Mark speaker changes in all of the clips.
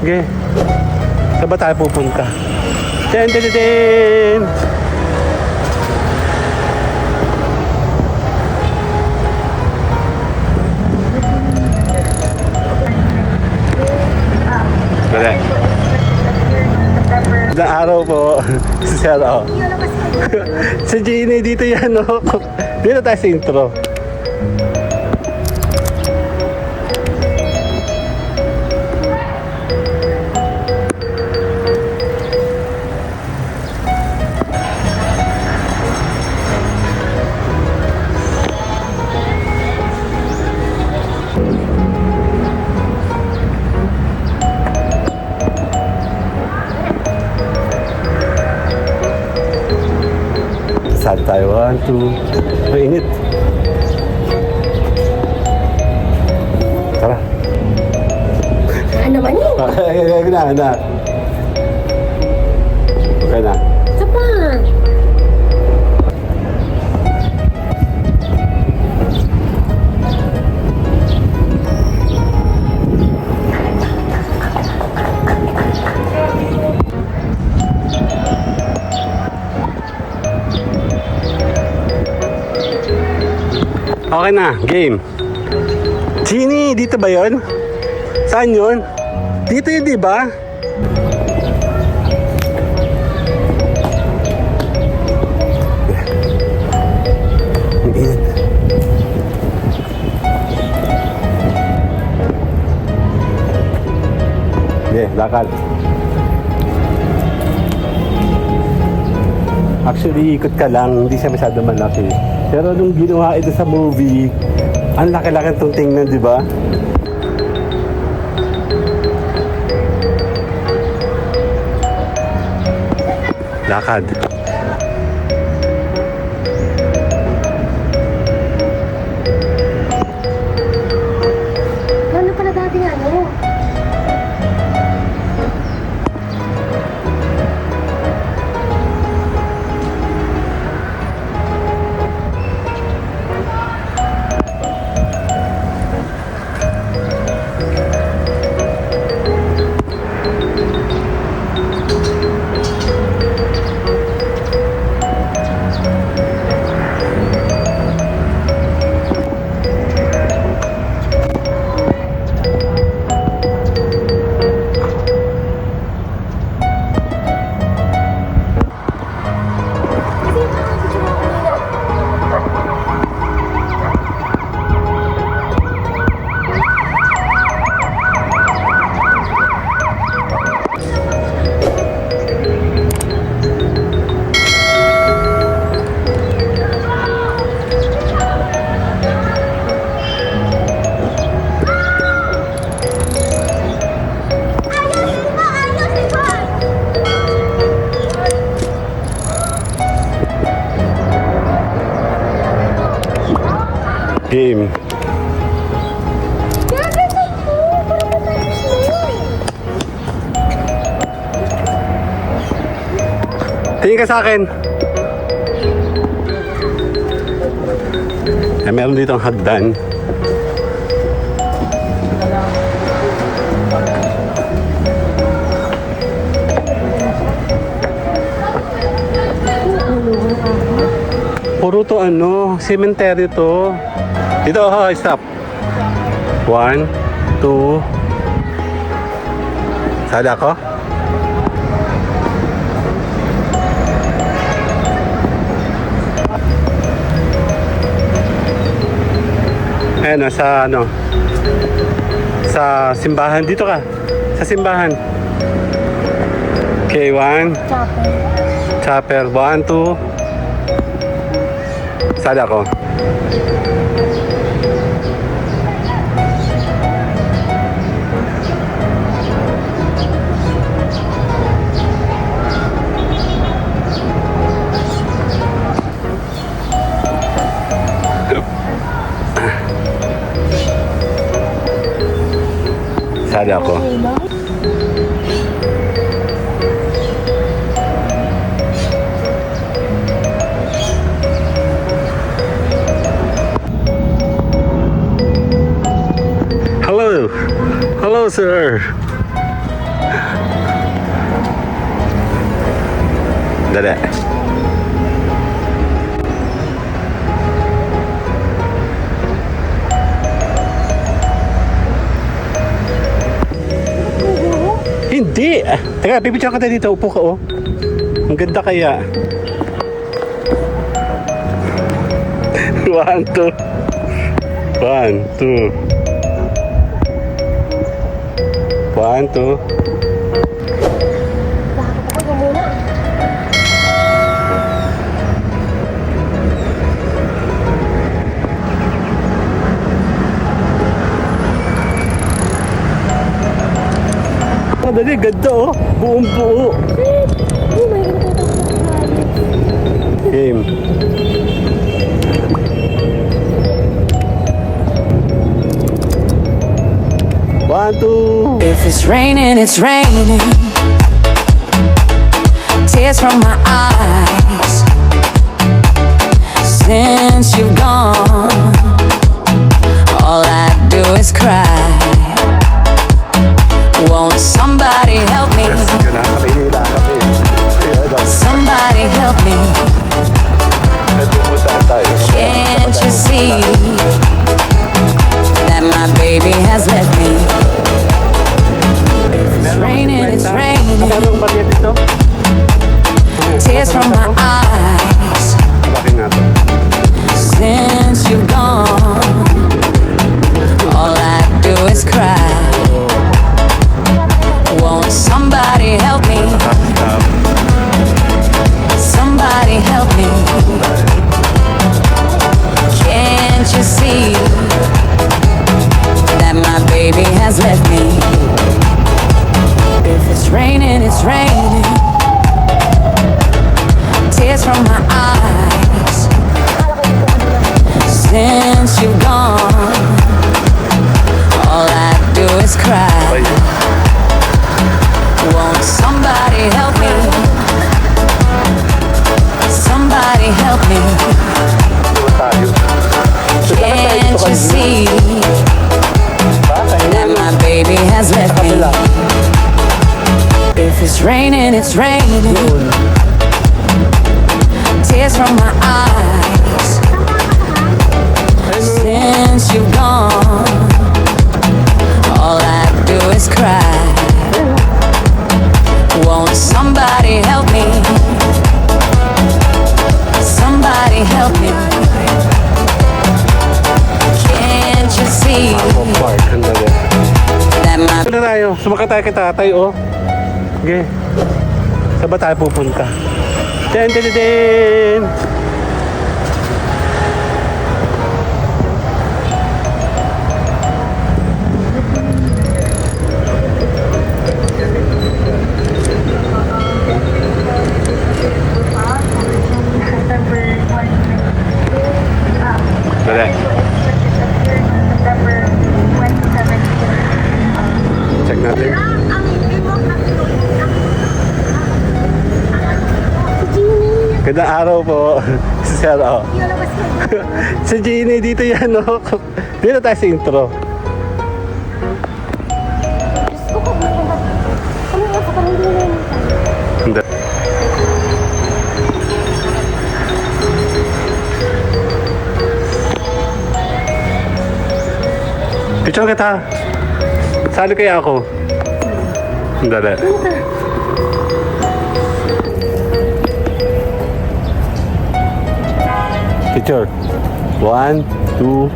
Speaker 1: Okay. Saan ba tayo pupunta? Ten, ten, ten, ten. Wala. Ilang araw po. Sir, oh. Sa Gina, dito yan, oh. Dito tayo sa intro. Saan tayo? 1, 2. Mainit. Tara.
Speaker 2: Ano naman yun?
Speaker 1: Okay na. Okay na.
Speaker 2: Isa pa.
Speaker 1: Okay na, game. Genie, dito ba yon? Saan yun? Dito yun, di ba? Yeah, lakad. Actually, ikot ka lang, hindi siya masyado malaki. Pero nung ginawa ito sa movie, ang laki-laki itong tingnan, di ba? Lakad.
Speaker 2: Ano pala dati ano?
Speaker 1: Game. Tingin ka sa akin. Meron dito ang hagdan. Puro to cemetery to. Dito, stop. 1, 2. Sali ako? Ayan, sa simbahan. Dito ka. Sa simbahan. Okay, 1. Chapel. 1, 2. Sali ako. Sali ako. Hello, sir. Dali. Hindi! Teka, pipicture ka tayo dito. Upo ka, oh. Ang ganda kaya. 1, 2. 1, 2. 1, 2.
Speaker 2: Ako muna.
Speaker 1: Madali, ganda, oh. Buong buo.
Speaker 2: Oh my God,
Speaker 1: Game. One, two.
Speaker 3: If it's raining, it's raining. Tears from my eyes. Since you've gone, all I do is cry. Won't somebody help me? Somebody help me. Can't you see that my baby has left me? It's raining, it's raining.
Speaker 1: Anong bagay dito?
Speaker 3: Tears from my eyes.
Speaker 1: Bakit nga to?
Speaker 3: Since you've gone, all I do is cry. Won't somebody help me? Somebody help me. Can't you see that my baby has left me? If it's raining, it's raining. Tears from my eyes. Since you've gone, all I do is cry. Won't somebody help me? Somebody help me. Can't you see that my baby has left me? If it's raining, it's raining. Tears from my eyes. Since you've gone, all I do is cry. Won't somebody help me? Somebody help me. Can't you see
Speaker 1: Park, handali.
Speaker 3: that my
Speaker 1: Ito na tayo. Sumakay tayo kay tatay, oh. Okay. Saan ba tayo pupunta? Den, den, den, den. Dali. Check natin. Gandang araw po. Si Sir, oh. Si Jeannie, dito yan, oh. Dito tayo sa intro.
Speaker 2: Diyos ko, kung ano nga sa panundunan?
Speaker 1: Hindi. Picture kita. Sali kaya ako? Dali. Picture. 1, 2.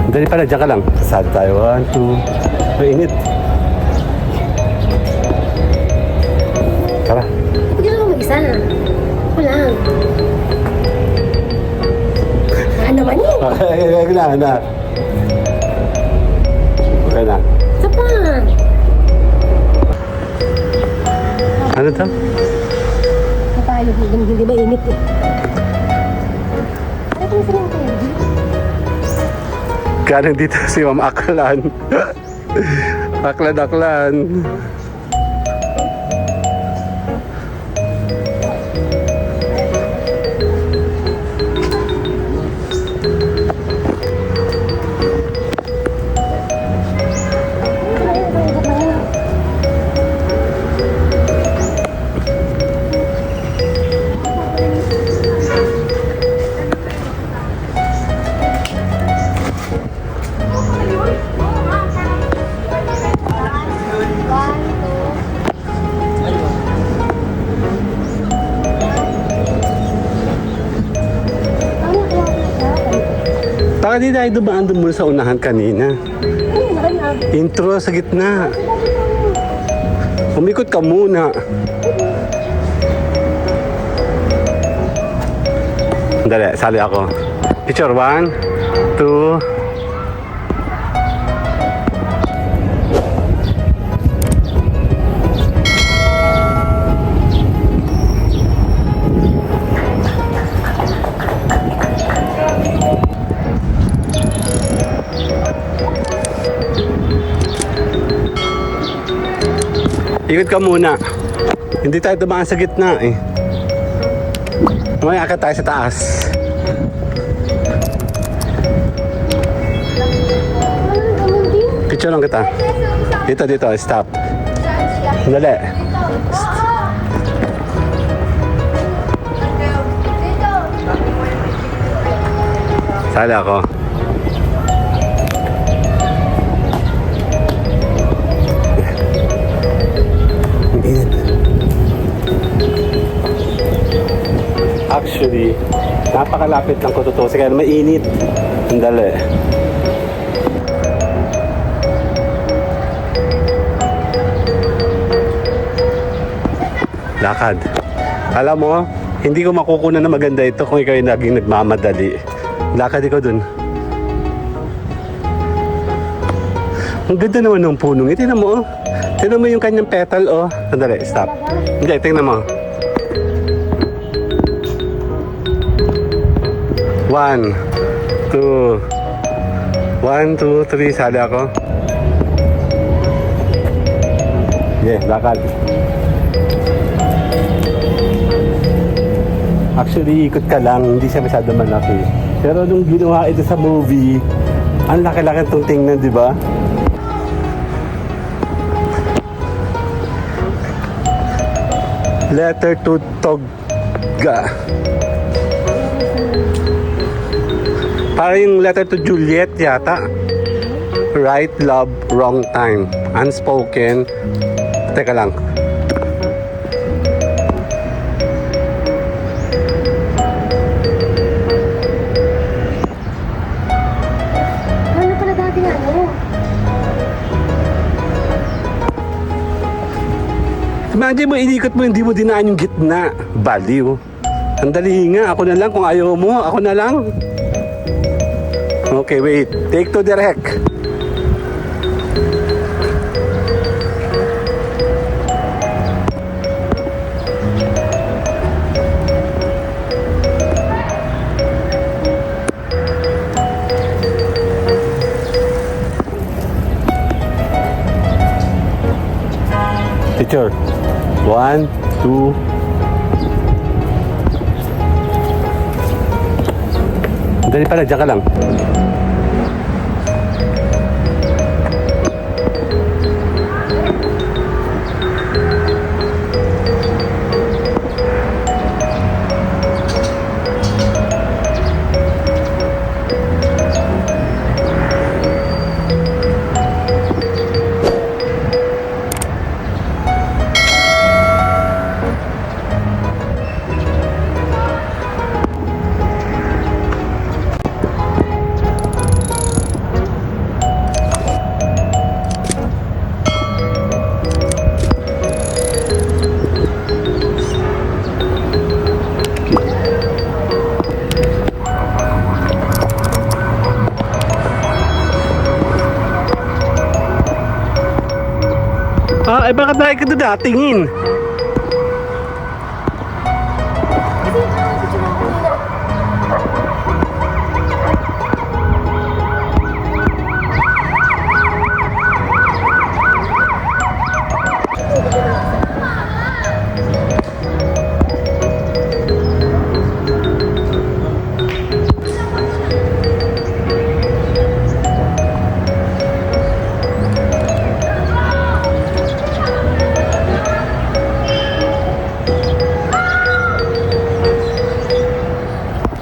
Speaker 1: Dali pala, dyan ka lang. Sasali tayo. 1, 2. Mainit. Tara.
Speaker 2: Huwag ka lang mag-isa na. Ako lang. Ano naman yun?
Speaker 1: Okay na. Okay na.
Speaker 2: Isa pa.
Speaker 1: Ano to?
Speaker 2: Kapalo, hindi ba init eh? Ano kung saan yung tayo?
Speaker 1: Galing dito si Ma'am Aklan. Aklan. Baka di tayo dumaan doon muna sa unahan kanina. Intro sa gitna. Umikot ka muna. Dali, sali ako. Picture 1, 2. Ikot ka muna. Hindi tayo dumaan sa gitna eh. Mamaya akit tayo sa taas. Picture lang kita. Dito, stop. Dali. Sali ako. Actually, napakalapit lang ko totoo. Kaya mainit. Sandali. Lakad. Alam mo, hindi ko makukunan na maganda ito kung ikaw yung naging nagmamadali. Lakad ikaw dun. Ang ganda naman ng punong. Tingnan mo, oh. Tingnan mo yung kanyang petal, oh. Sandali, stop. Hindi, tingnan mo. 1, 2, 1, 2, 3, sali ako. Yeah, lakad. Actually, ikot ka lang, hindi siya masyado malaki. Pero nung ginawa ito sa movie, ang laki-laki itong tingnan, di ba? Letter to Togga. Parang yung letter to Juliet yata. Right love, wrong time. Unspoken. Teka lang.
Speaker 2: Ano pala dati nga ano?
Speaker 1: Imagine mo, inikot mo, hindi mo dinaan yung gitna. Baliw. Ang dali nga. Ako na lang. Kung ayaw mo, ako na lang. Okay, wait. Take to direct. Teacher. 1, 2. Dali pala, dyan ka lang. Eh bakit na ka doon datingin?
Speaker 2: Kasi picture ako nila.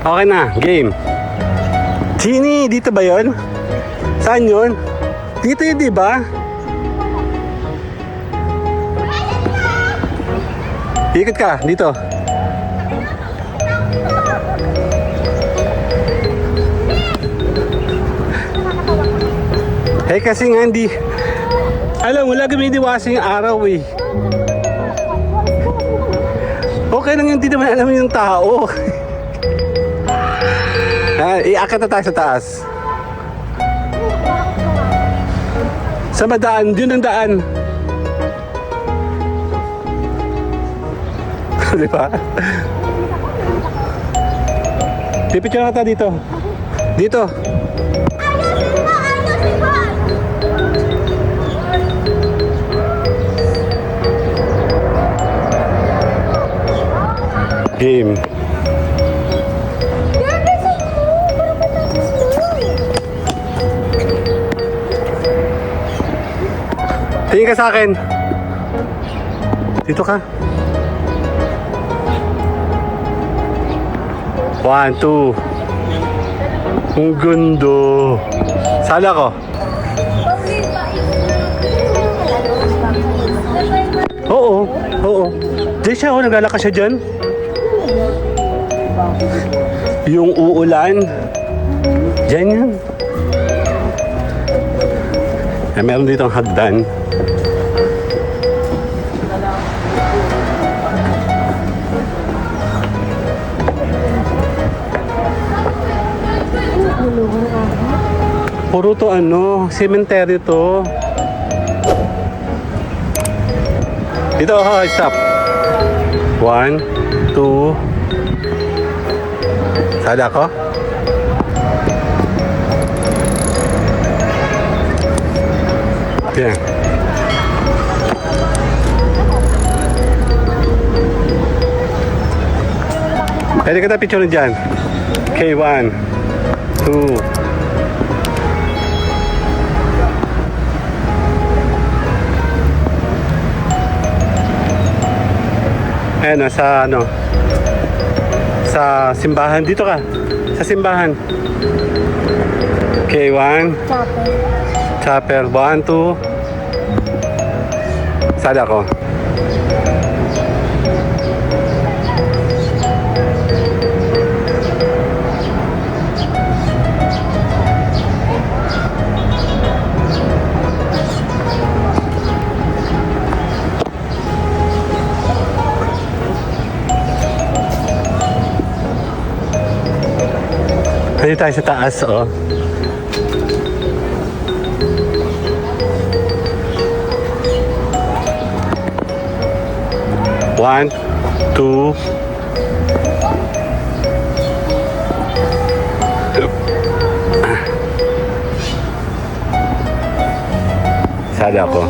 Speaker 1: Okay na, game. Chini, dito ba yun? Saan yun? Dito yun, di ba? Ikot ka, dito. Eh kasi nga hindi, alam, wala kami diwasa yung araw eh. Okay lang yun, hindi naman alam yung tao. Iaakit na tayo sa taas. Sa madaan, yun ang daan. Di ba? Pipicture na tayo dito. Dito. Game. Tingin ka sa akin. Dito ka. 1, 2. Ang gundo. Sala ko. Oo, oo. Diyan siya, oh, naglalakad siya dyan. Yung uulan. Diyan yan. Eh, meron dito ang hagdan. Puro to ano, cemetery to. Dito, oh, stop. 1, 2. Sada ko? Yan. Pwede kita picture dyan. Okay, 1, 2. Ayan, sa ano, sa simbahan. Dito ka, sa simbahan. Okay, 1. Chapel. 1, 2. Sada ko. Dito tayo sa taas, oh. One, two. Sada ako.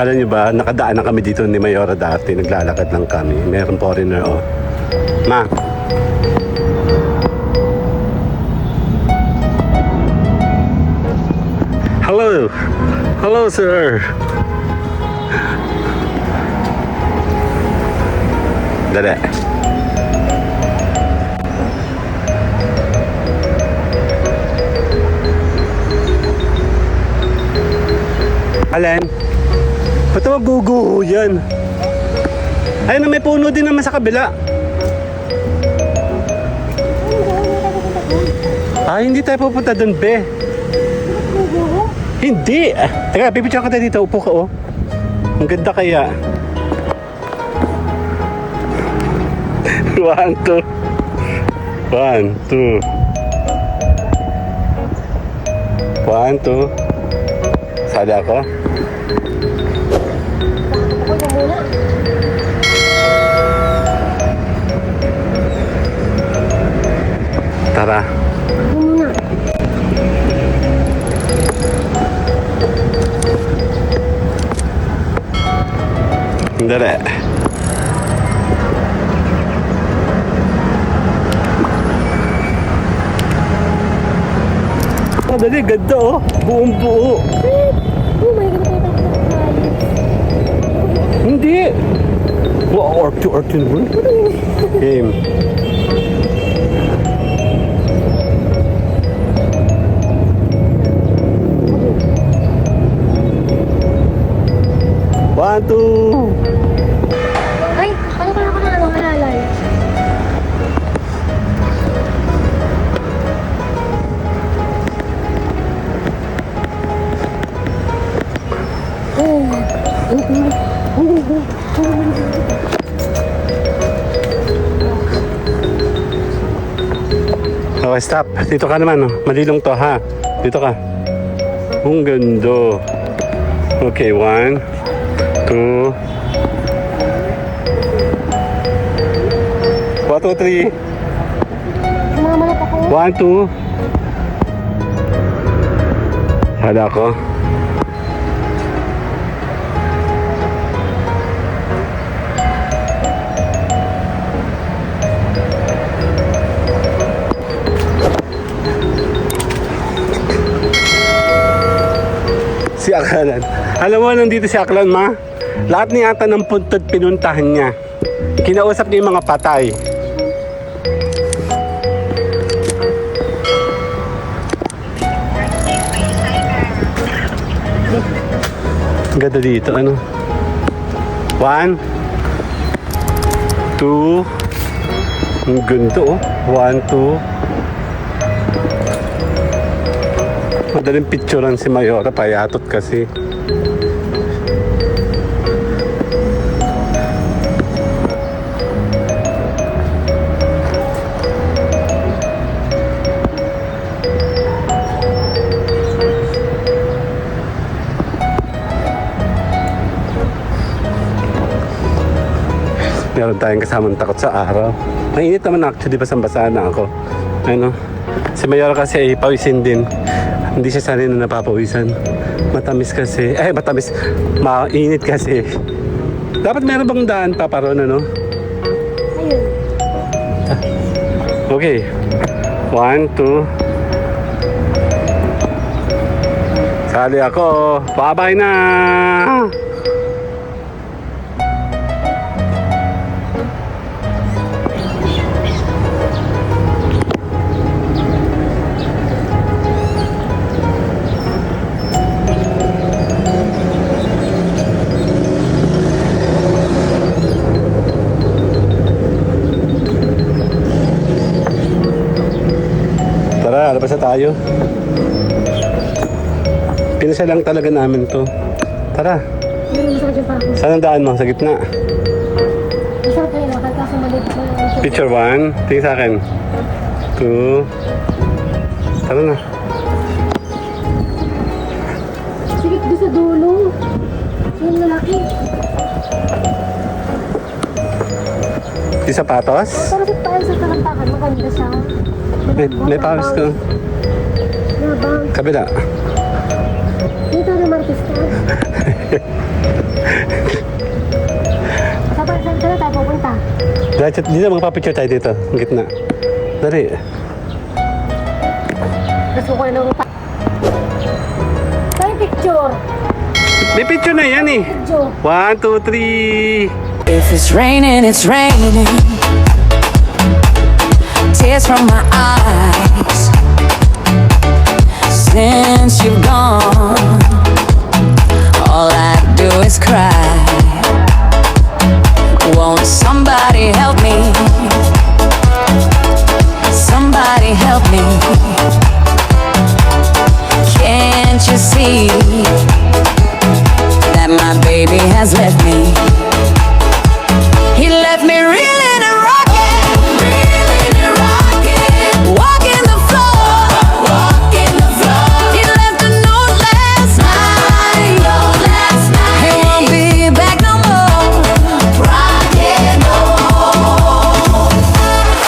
Speaker 1: Alam niyo ba, nakadaan na kami dito ni Mayora dati, naglalakad lang kami. Meron foreigner, oh. Ma. Hello. Hello, sir. Dali. Alan? Ba't maguguho yan? Ayun na, may puno din naman sa kabila. Hindi tayo pupunta doon, be. Hindi. Teka, pipicture ka tayo dito. Upo ka, oh. Ang ganda kaya. 1, 2. 1, 2. 1, 2. Sada ako. Tara. Dali. Oh, dali, ganda, oh. Buong buo.
Speaker 2: Oh my God,
Speaker 1: Hindi. Wow, arte naman. Game. 2.
Speaker 2: Ay, ano ka na ano, malalay?
Speaker 1: Okay, stop. Dito ka naman, oh. Malilong to, ha? Dito ka. Ang ganda. Okay, 1, 2. 1, 2, 3.
Speaker 2: Mga manok ako.
Speaker 1: 1, 2. Hala ko. Si Aklan. Alam mo, nandito si Aklan, ma. Lahat ni ata ng puntod pinuntahan niya. Kinausap niya yung mga patay. Ang ganda dito, ano? 1, 2. Ang ganda, oh. 1, 2. Madaling picturean si Mayora, payatot kasi. Meron tayong kasamang takot sa araw. Mainit naman actually, basang-basa na ako. Ano? Si Mayora kasi ay pawisin din. Hindi siya sanay na napapawisan. Matamis kasi. Matamis. Mainit kasi. Dapat meron bang daan pa paron, ano?
Speaker 2: Ayun.
Speaker 1: Okay. 1, 2. Sali ako. Bye-bye na! Tara, labas na tayo. Pinasa lang talaga namin to. Tara.
Speaker 2: Hindi mo sa pa ako.
Speaker 1: Saan ang daan mo? Sa gitna.
Speaker 2: Masarap na yun, kasi maliit na lang.
Speaker 1: Picture 1. Tingin sa akin. 2. Tara na.
Speaker 2: Sige, doon sa dulo. Yung lalaki.
Speaker 1: Di sapatos?
Speaker 2: Para sa tayo sa kalampakan, maganda siya.
Speaker 1: May pawis ko.
Speaker 2: Nabang.
Speaker 1: Kabila.
Speaker 2: Dito na martista. Saan ka na tayo pupunta?
Speaker 1: Dito magpapicture tayo dito. Ang gitna. Dari.
Speaker 2: Gusto ko na pa. Tayo picture.
Speaker 1: May picture na yan eh.
Speaker 2: Picture.
Speaker 1: 1, 2, 3.
Speaker 3: If it's raining, it's raining. Tears from my eyes. Since you've gone, all I do is cry. Won't somebody help me?